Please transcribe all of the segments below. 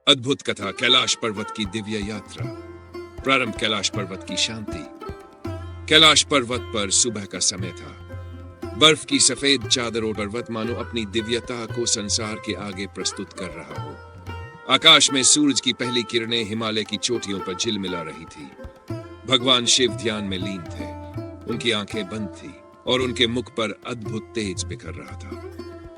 अद्भुत कथा कैलाश पर्वत की दिव्य यात्रा। प्रारंभ कैलाश पर्वत की शांति। कैलाश पर्वत पर सुबह का समय था। बर्फ की सफेद चादर और पर्वत मानो अपनी दिव्यता को संसार के आगे प्रस्तुत कर रहा हो। आकाश में सूरज की पहली किरणें हिमालय की चोटियों पर झिलमिला रही थी। भगवान शिव ध्यान में लीन थे। उनकी आंखें बंद थी और उनके मुख पर अद्भुत तेज बिखर रहा था।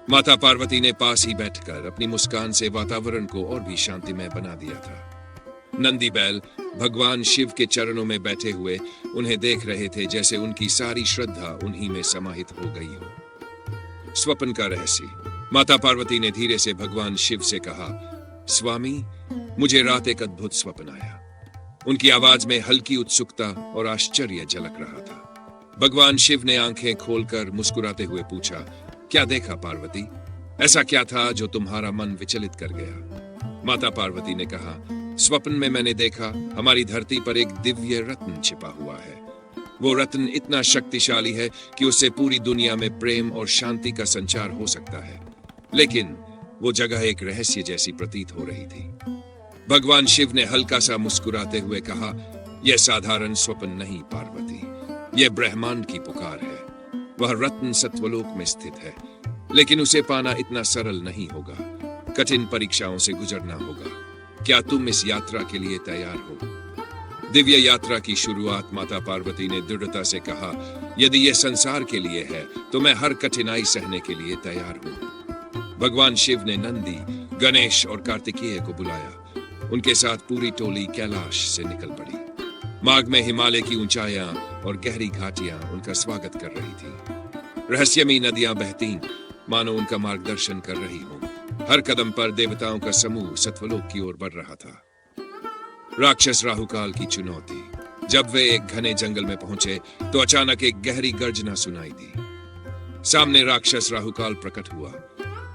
माता पार्वती ने पास ही बैठकर अपनी मुस्कान से वातावरण को और भी शांतिमय बना दिया था। नंदी बैल भगवान शिव के चरणों में बैठे हुए उन्हें देख रहे थे, जैसे उनकी सारी श्रद्धा उन्हीं में समाहित हो गई हो। स्वप्न का रहस्य। माता पार्वती ने धीरे से भगवान शिव से कहा, स्वामी, मुझे रात एक अद्भुत स्वप्न आया। उनकी आवाज में हल्की उत्सुकता और आश्चर्य झलक रहा था। भगवान शिव ने आंखें खोलकर मुस्कुराते हुए पूछा, क्या देखा पार्वती? ऐसा क्या था जो तुम्हारा मन विचलित कर गया? माता पार्वती ने कहा, स्वप्न में मैंने देखा हमारी धरती पर एक दिव्य रत्न छिपा हुआ है। वो रत्न इतना शक्तिशाली है कि उससे पूरी दुनिया में प्रेम और शांति का संचार हो सकता है, लेकिन वो जगह एक रहस्य जैसी प्रतीत हो रही थी। भगवान शिव ने हल्का सा मुस्कुराते हुए कहा, यह साधारण स्वप्न नहीं पार्वती, यह ब्रह्मांड की पुकार है। वह रत्न सत्वलोक में स्थित है, लेकिन उसे पाना इतना सरल नहीं होगा। कठिन परीक्षाओं से गुजरना होगा। क्या तुम इस यात्रा के लिए तैयार हो? दिव्य यात्रा की शुरुआत माता पार्वती ने दृढ़ता से कहा, यदि यह संसार के लिए है तो मैं हर कठिनाई सहने के लिए तैयार हूं। भगवान शिव ने नंदी, गणेश और कार्तिकेय को बुलाया। उनके साथ पूरी टोली कैलाश से निकल पड़ी। मार्ग में हिमालय की ऊंचाइयां और गहरी घाटियां उनका स्वागत कर रही थी। रहस्यमयी नदियां बहती मानो उनका मार्गदर्शन कर रही हों। हर कदम पर देवताओं का समूह सत्वलोक की ओर बढ़ रहा था। राक्षस राहुकाल की चुनौती। जब वे एक घने जंगल में पहुंचे तो अचानक एक गहरी गर्जना सुनाई दी। सामने राक्षस राहुकाल प्रकट हुआ।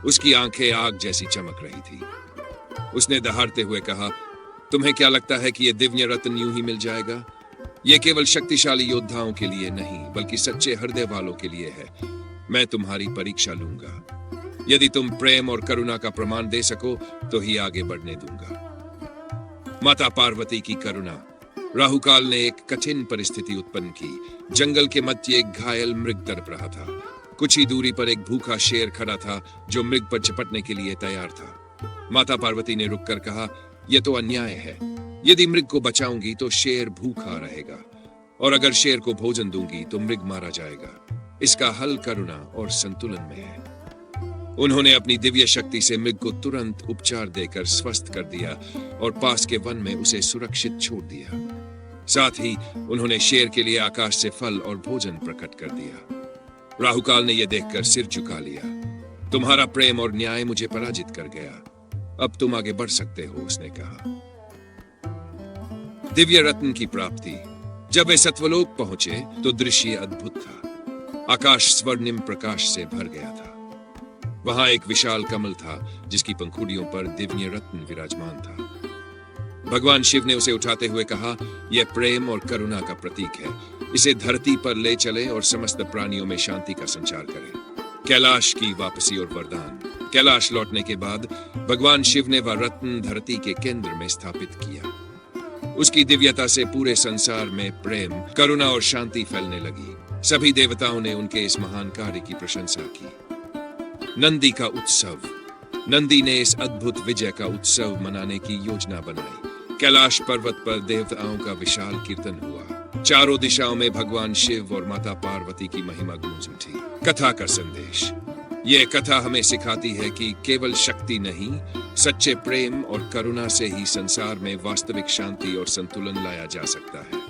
उसकी आंखें आग जैसी चमक रही थी। उसने दहाड़ते हुए कहा, तुम्हें क्या लगता है कि यह दिव्य रत्न यूं ही मिल जाएगा? यह केवल शक्तिशाली योद्धाओं के लिए नहीं, बल्कि सच्चे हृदय वालों के लिए है। मैं तुम्हारी परीक्षा लूंगा। यदि तुम प्रेम और करुणा का प्रमाण दे सको तो ही आगे बढ़ने दूंगा। माता पार्वती की करुणा। राहुकाल ने एक कठिन परिस्थिति उत्पन्न की। जंगल के मध्य एक घायल मृग तड़प रहा था। कुछ ही दूरी पर एक भूखा शेर खड़ा था जो मृग पर झपटने के लिए तैयार था। माता पार्वती ने रुककर कहा, यह तो अन्याय है। यदि मृग को बचाऊंगी तो शेर भूखा रहेगा, और अगर शेर को भोजन दूंगी तो मृग मारा जाएगा। इसका हल करुणा और संतुलन में है। उन्होंने अपनी दिव्य शक्ति से मृग को तुरंत उपचार देकर स्वस्थ कर दिया और पास के वन में उसे सुरक्षित छोड़ दिया। साथ ही उन्होंने शेर के लिए आकाश से फल और भोजन प्रकट कर दिया। राहुकाल ने यह देखकर सिर झुका लिया। तुम्हारा प्रेम और न्याय मुझे पराजित कर गया। अब तुम आगे बढ़ सकते हो, उसने कहा। दिव्य रत्न की प्राप्ति। जब वे सत्वलोक पहुंचे तो दृश्य अद्भुत था। आकाश स्वर्णिम प्रकाश से भर गया था। वहां एक विशाल कमल था जिसकी पंखुड़ियों पर दिव्य रत्न विराजमान था। भगवान शिव ने उसे उठाते हुए कहा, यह प्रेम और करुणा का प्रतीक है। इसे धरती पर ले चले और समस्त प्राणियों में शांति का संचार करें। कैलाश की वापसी और वरदान। कैलाश लौटने के बाद भगवान शिव ने वह रत्न धरती के केंद्र में स्थापित किया। उसकी दिव्यता से पूरे संसार में प्रेम, करुणा और शांति फैलने लगी। सभी देवताओं ने उनके इस महान कार्य की प्रशंसा की। नंदी का उत्सव। नंदी ने इस अद्भुत विजय का उत्सव मनाने की योजना बनाई। कैलाश पर्वत पर देवताओं का विशाल कीर्तन हुआ। चारों दिशाओं में भगवान शिव और माता पार्वती की महिमा गूंज उठी। कथा का संदेश। यह कथा हमें सिखाती है कि केवल शक्ति नहीं, सच्चे प्रेम और करुणा से ही संसार में वास्तविक शांति और संतुलन लाया जा सकता है।